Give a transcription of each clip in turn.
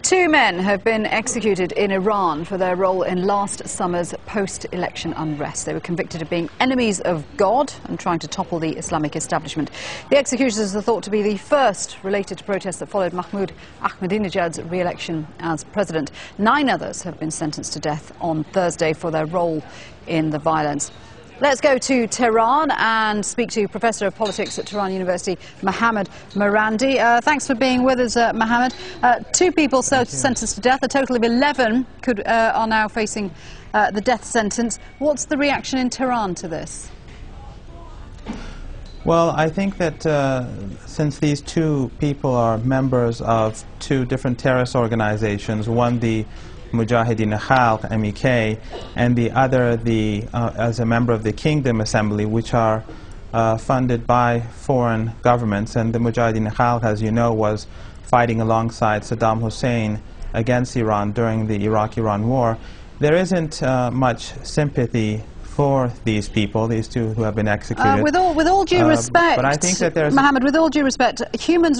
Two men have been executed in Iran for their role in last summer's post-election unrest. They were convicted of being enemies of God and trying to topple the Islamic establishment. The executions are thought to be the first related to protests that followed Mahmoud Ahmadinejad's re-election as president. 9 others have been sentenced to death on Thursday for their role in the violence. Let's go to Tehran and speak to Professor of Politics at Tehran University, Mohammad Marandi. Thanks for being with us, Mohammad. 2 people sentenced to death. A total of 11 are now facing the death sentence. What's the reaction in Tehran to this? Well, I think that since these 2 people are members of 2 different terrorist organizations, one the Mujahideen Khalq, MEK, and the other as a member of the Kingdom Assembly, which are funded by foreign governments. And the Mujahideen Khalq, as you know, was fighting alongside Saddam Hussein against Iran during the Iraq-Iran war. There isn't much sympathy for these people, these 2 who have been executed. With all due respect, but I think that there's Mohammed, with all due respect, Human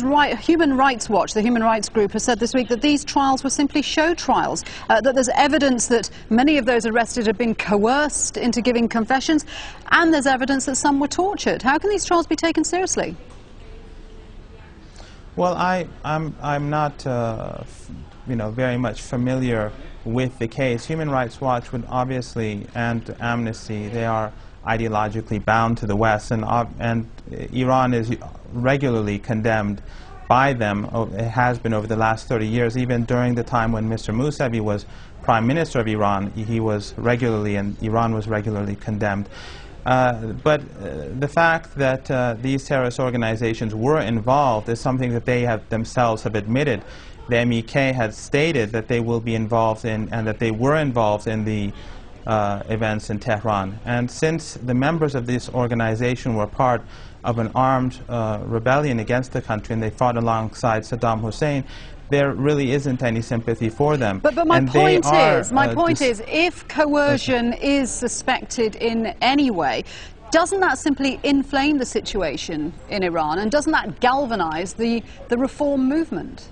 Rights Watch, the human rights group, has said this week that these trials were simply show trials, that there's evidence that many of those arrested have been coerced into giving confessions, and there's evidence that some were tortured. How can these trials be taken seriously? Well, I'm not very much familiar with the case. Human Rights Watch would obviously, and Amnesty, they are ideologically bound to the West, and Iran is regularly condemned by them. It has been over the last 30 years. Even during the time when Mr. Mousavi was Prime Minister of Iran, he was regularly, and Iran was regularly condemned. But the fact that these terrorist organizations were involved is something that they themselves have admitted. The MEK had stated that they will be involved in, and that they were involved in the events in Tehran. And since the members of this organization were part of an armed rebellion against the country, and they fought alongside Saddam Hussein, there really isn't any sympathy for them. But my point is, if coercion is suspected in any way, doesn't that simply inflame the situation in Iran, and doesn't that galvanize the reform movement?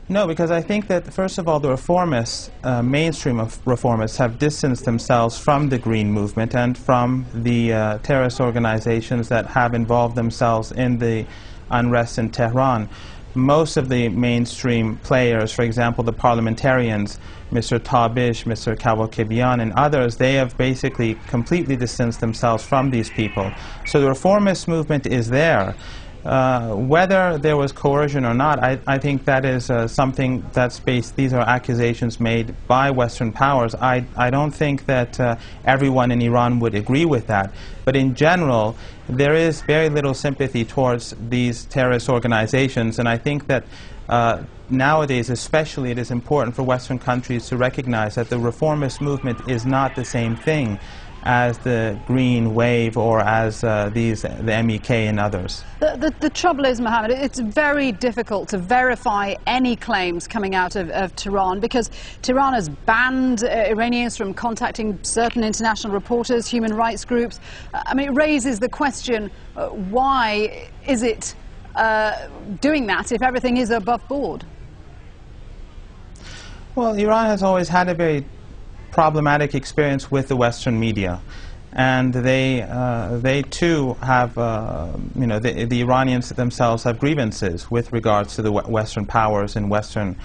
No, because I think that, first of all, the reformists, mainstream of reformists, have distanced themselves from the Green Movement and from the terrorist organizations that have involved themselves in the unrest in Tehran. Most of the mainstream players, for example, the parliamentarians, Mr. Tabish, Mr. Kawakibian, and others, they have basically completely distanced themselves from these people. So the reformist movement is there. Whether there was coercion or not, I think that is something that's based, these are accusations made by Western powers. I don't think that everyone in Iran would agree with that. But in general, there is very little sympathy towards these terrorist organizations, and I think that nowadays especially it is important for Western countries to recognize that the reformist movement is not the same thing as the Green Wave or as the MEK and others. The trouble is, Mohammed, it's very difficult to verify any claims coming out of Tehran, because Tehran has banned Iranians from contacting certain international reporters, human rights groups. I mean, it raises the question, why is it doing that if everything is above board? Well, Iran has always had a very problematic experience with the Western media, and they too have, the Iranians themselves have grievances with regards to the Western powers and Western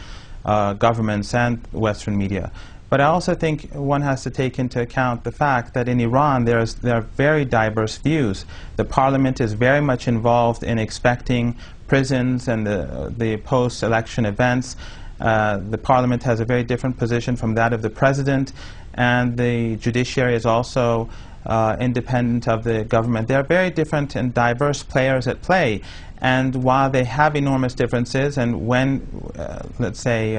governments and Western media. But I also think one has to take into account the fact that in Iran there are very diverse views. The parliament is very much involved in expecting prisons and the post-election events. The parliament has a very different position from that of the president, and the judiciary is also independent of the government. There are very different and diverse players at play, and while they have enormous differences, and when, let's say,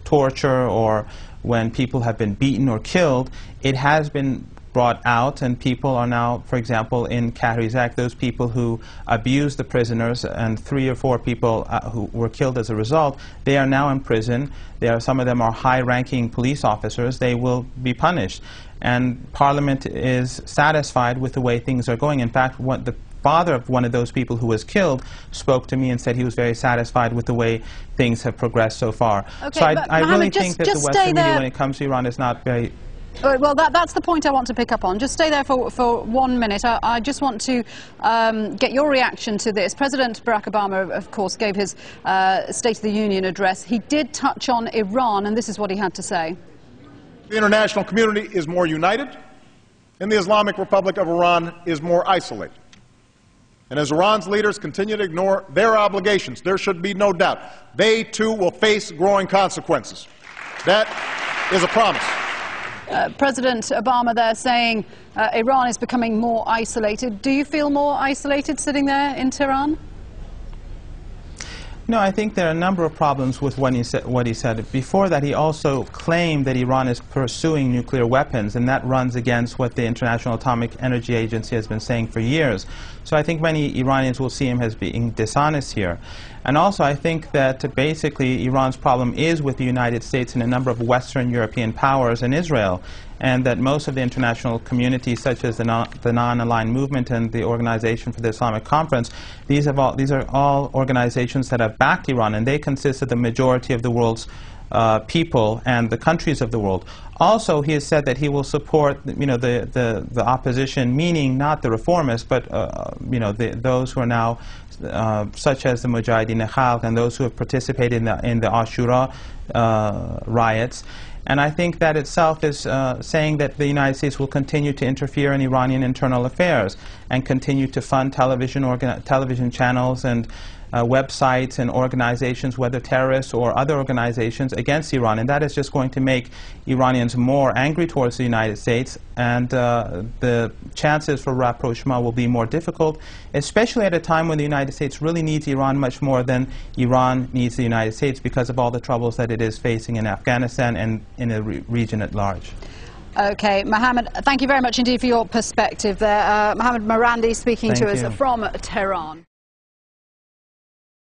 torture or when people have been beaten or killed, it has been brought out, and people are now, for example, in Kahrizak, those people who abused the prisoners, and 3 or 4 people who were killed as a result, they are now in prison. Some of them are high-ranking police officers. They will be punished. And Parliament is satisfied with the way things are going. In fact, father of one of those people who was killed spoke to me and said he was very satisfied with the way things have progressed so far. Okay, so I really think that the Western media, there. when it comes to Iran, is not very... Well, that's the point I want to pick up on. Just stay there for 1 minute. I just want to get your reaction to this. President Barack Obama, of course, gave his State of the Union address. He did touch on Iran, and this is what he had to say. The international community is more united, and the Islamic Republic of Iran is more isolated. And as Iran's leaders continue to ignore their obligations, there should be no doubt they, too, will face growing consequences. That is a promise. President Obama there saying Iran is becoming more isolated. Do you feel more isolated sitting there in Tehran? No, I think there are a number of problems with what he said. Before that, he also claimed that Iran is pursuing nuclear weapons, and that runs against what the International Atomic Energy Agency has been saying for years. So I think many Iranians will see him as being dishonest here. And also, I think that basically Iran's problem is with the United States and a number of Western European powers and Israel, and that most of the international community, such as the Non-Aligned Movement and the Organization for the Islamic Conference, these are all organizations that have backed Iran, and they consist of the majority of the world's people and the countries of the world. Also, he has said that he will support, the opposition, meaning not the reformists, but those who are now, such as the Mujahideen Khalq and those who have participated in the Ashura riots. And I think that itself is saying that the United States will continue to interfere in Iranian internal affairs and continue to fund television channels and websites and organizations, whether terrorists or other organizations, against Iran. And that is just going to make Iranians more angry towards the United States, and the chances for rapprochement will be more difficult, especially at a time when the United States really needs Iran much more than Iran needs the United States because of all the troubles that it is facing in Afghanistan and in the region at large. Okay, Mohammad, thank you very much indeed for your perspective there. Mohammad Marandi speaking to us from Tehran.